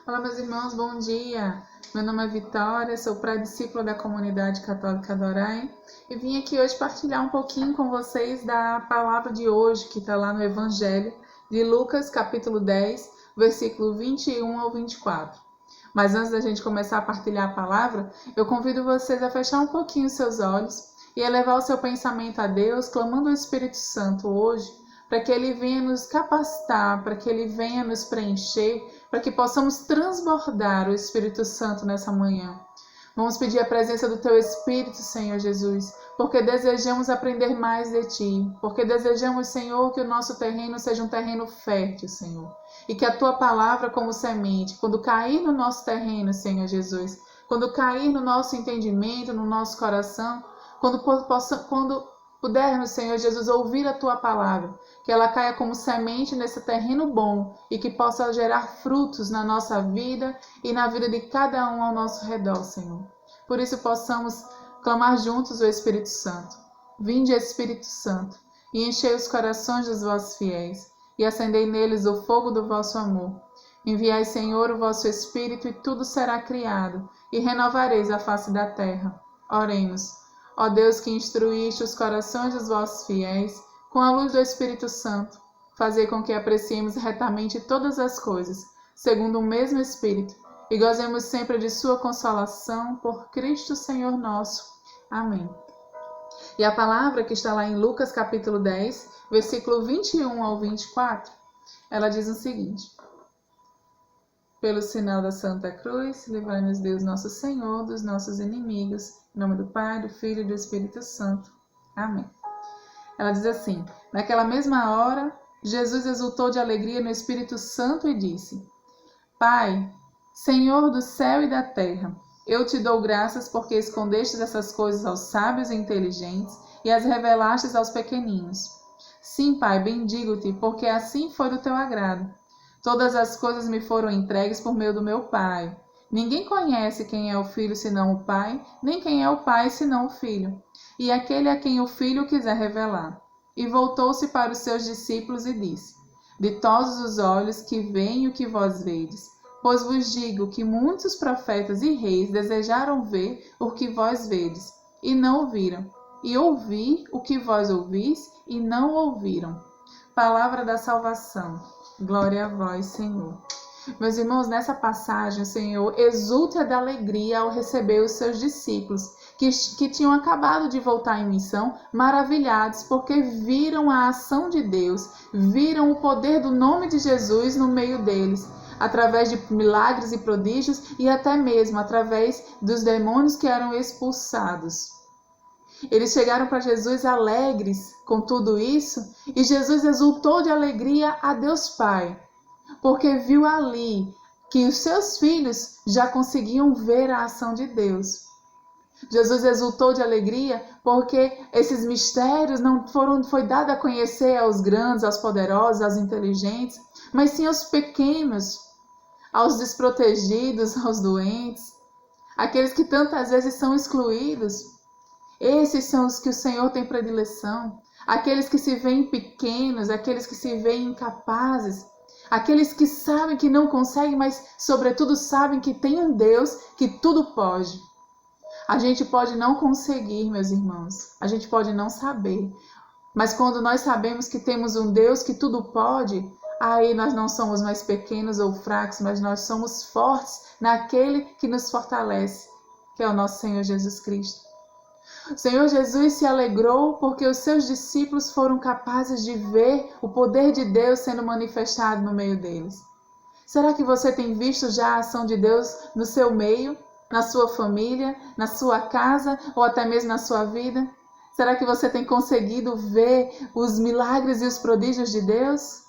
Olá, meus irmãos, bom dia! Meu nome é Vitória, sou pré-discípula da Comunidade Católica Adorai e vim aqui hoje partilhar um pouquinho com vocês da palavra de hoje, que está lá no Evangelho de Lucas, capítulo 10, versículo 21 ao 24. Mas antes da gente começar a partilhar a palavra, eu convido vocês a fechar um pouquinho os seus olhos e elevar o seu pensamento a Deus, clamando ao Espírito Santo hoje, para que Ele venha nos capacitar, para que Ele venha nos preencher, para que possamos transbordar o Espírito Santo nessa manhã. Vamos pedir a presença do Teu Espírito, Senhor Jesus, porque desejamos aprender mais de Ti, porque desejamos, Senhor, que o nosso terreno seja um terreno fértil, Senhor, e que a Tua palavra como semente, quando cair no nosso terreno, Senhor Jesus, quando cair no nosso entendimento, no nosso coração, quando pudermos, Senhor Jesus, ouvir a Tua palavra, que ela caia como semente nesse terreno bom e que possa gerar frutos na nossa vida e na vida de cada um ao nosso redor, Senhor. Por isso possamos clamar juntos o Espírito Santo. Vinde, Espírito Santo, e enchei os corações dos vossos fiéis e acendei neles o fogo do vosso amor. Enviai, Senhor, o vosso Espírito e tudo será criado e renovareis a face da terra. Oremos. Ó Deus, que instruíste os corações dos vossos fiéis com a luz do Espírito Santo, fazei com que apreciemos retamente todas as coisas, segundo o mesmo Espírito, e gozemos sempre de sua consolação, por Cristo Senhor nosso. Amém. E a palavra que está lá em Lucas capítulo 10, versículo 21 ao 24, ela diz o seguinte: Pelo sinal da Santa Cruz, livrai-nos Deus nosso Senhor dos nossos inimigos. Em nome do Pai, do Filho e do Espírito Santo. Amém. Ela diz assim: Naquela mesma hora, Jesus exultou de alegria no Espírito Santo e disse: Pai, Senhor do céu e da terra, eu te dou graças porque escondestes essas coisas aos sábios e inteligentes e as revelastes aos pequeninos. Sim, Pai, bendigo-te, porque assim foi do teu agrado. Todas as coisas me foram entregues por meio do meu Pai. Ninguém conhece quem é o Filho senão o Pai, nem quem é o Pai senão o Filho, e aquele a quem o Filho quiser revelar. E voltou-se para os seus discípulos e disse: Ditosos os olhos que veem o que vós vedes, pois vos digo que muitos profetas e reis desejaram ver o que vós vedes, e não ouviram, e ouvir o que vós ouvis, e não ouviram. Palavra da salvação. Glória a vós, Senhor. Meus irmãos, nessa passagem, o Senhor exulta de alegria ao receber os seus discípulos, que tinham acabado de voltar em missão, maravilhados porque viram a ação de Deus, viram o poder do nome de Jesus no meio deles, através de milagres e prodígios e até mesmo através dos demônios que eram expulsados. Eles chegaram para Jesus alegres com tudo isso e Jesus exultou de alegria a Deus Pai, porque viu ali que os seus filhos já conseguiam ver a ação de Deus. Jesus exultou de alegria porque esses mistérios não foi dado a conhecer aos grandes, aos poderosos, aos inteligentes, mas sim aos pequenos, aos desprotegidos, aos doentes, aqueles que tantas vezes são excluídos. Esses são os que o Senhor tem predileção, aqueles que se veem pequenos, aqueles que se veem incapazes, aqueles que sabem que não conseguem, mas sobretudo sabem que tem um Deus que tudo pode. A gente pode não conseguir, meus irmãos, a gente pode não saber, mas quando nós sabemos que temos um Deus que tudo pode, aí nós não somos mais pequenos ou fracos, mas nós somos fortes naquele que nos fortalece, que é o nosso Senhor Jesus Cristo. O Senhor Jesus se alegrou porque os seus discípulos foram capazes de ver o poder de Deus sendo manifestado no meio deles. Será que você tem visto já a ação de Deus no seu meio, na sua família, na sua casa ou até mesmo na sua vida? Será que você tem conseguido ver os milagres e os prodígios de Deus?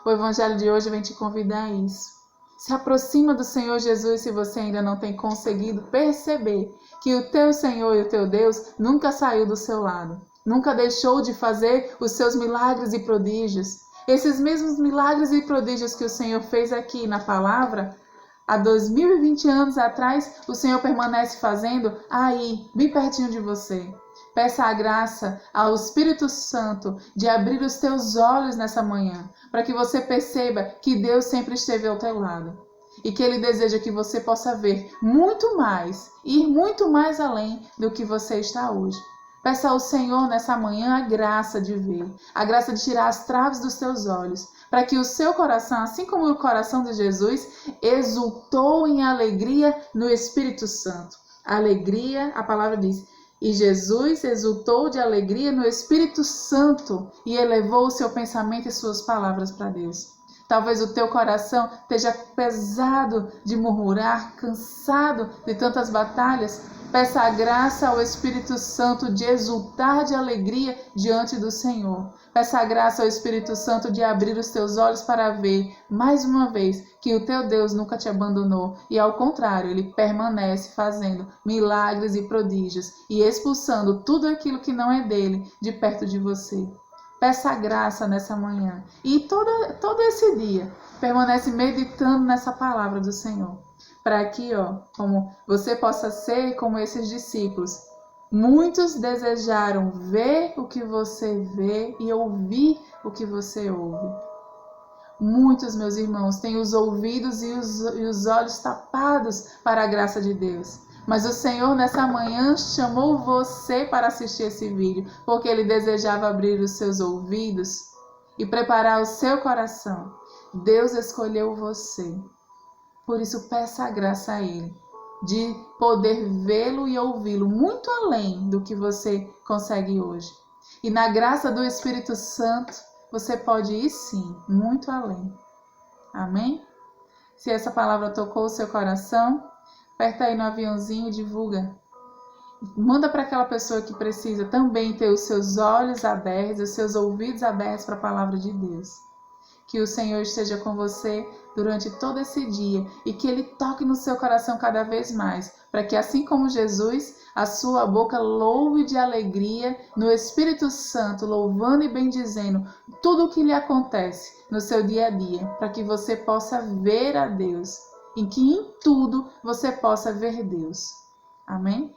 O Evangelho de hoje vem te convidar a isso. Se aproxima do Senhor Jesus se você ainda não tem conseguido perceber que o teu Senhor e o teu Deus nunca saiu do seu lado, nunca deixou de fazer os seus milagres e prodígios. Esses mesmos milagres e prodígios que o Senhor fez aqui na palavra, há 2020 anos atrás, o Senhor permanece fazendo aí, bem pertinho de você. Peça a graça ao Espírito Santo de abrir os teus olhos nessa manhã, para que você perceba que Deus sempre esteve ao teu lado. e que Ele deseja que você possa ver muito mais, ir muito mais além do que você está hoje. Peça ao Senhor nessa manhã a graça de ver, a graça de tirar as traves dos teus olhos, para que o seu coração, assim como o coração de Jesus, exultou em alegria no Espírito Santo. Alegria, a palavra diz, e Jesus exultou de alegria no Espírito Santo e elevou o seu pensamento e suas palavras para Deus. Talvez o teu coração esteja pesado de murmurar, cansado de tantas batalhas. Peça a graça ao Espírito Santo de exultar de alegria diante do Senhor. Peça a graça ao Espírito Santo de abrir os teus olhos para ver, mais uma vez, que o teu Deus nunca te abandonou e, ao contrário, Ele permanece fazendo milagres e prodígios e expulsando tudo aquilo que não é dele de perto de você. Peça a graça nessa manhã e todo esse dia permanece meditando nessa palavra do Senhor. Para que, como você possa ser como esses discípulos. Muitos desejaram ver o que você vê e ouvir o que você ouve. Muitos, meus irmãos, têm os ouvidos e os olhos tapados para a graça de Deus. Mas o Senhor nessa manhã chamou você para assistir esse vídeo, porque Ele desejava abrir os seus ouvidos e preparar o seu coração. Deus escolheu você. Por isso, peça a graça a Ele, de poder vê-lo e ouvi-lo muito além do que você consegue hoje. E na graça do Espírito Santo, você pode ir sim, muito além. Amém? Se essa palavra tocou o seu coração, aperta aí no aviãozinho e divulga. Manda para aquela pessoa que precisa também ter os seus olhos abertos, os seus ouvidos abertos para a palavra de Deus. Que o Senhor esteja com você durante todo esse dia e que Ele toque no seu coração cada vez mais, para que assim como Jesus, a sua boca louve de alegria no Espírito Santo, louvando e bendizendo tudo o que lhe acontece no seu dia a dia, para que você possa ver a Deus, e que em tudo você possa ver Deus. Amém?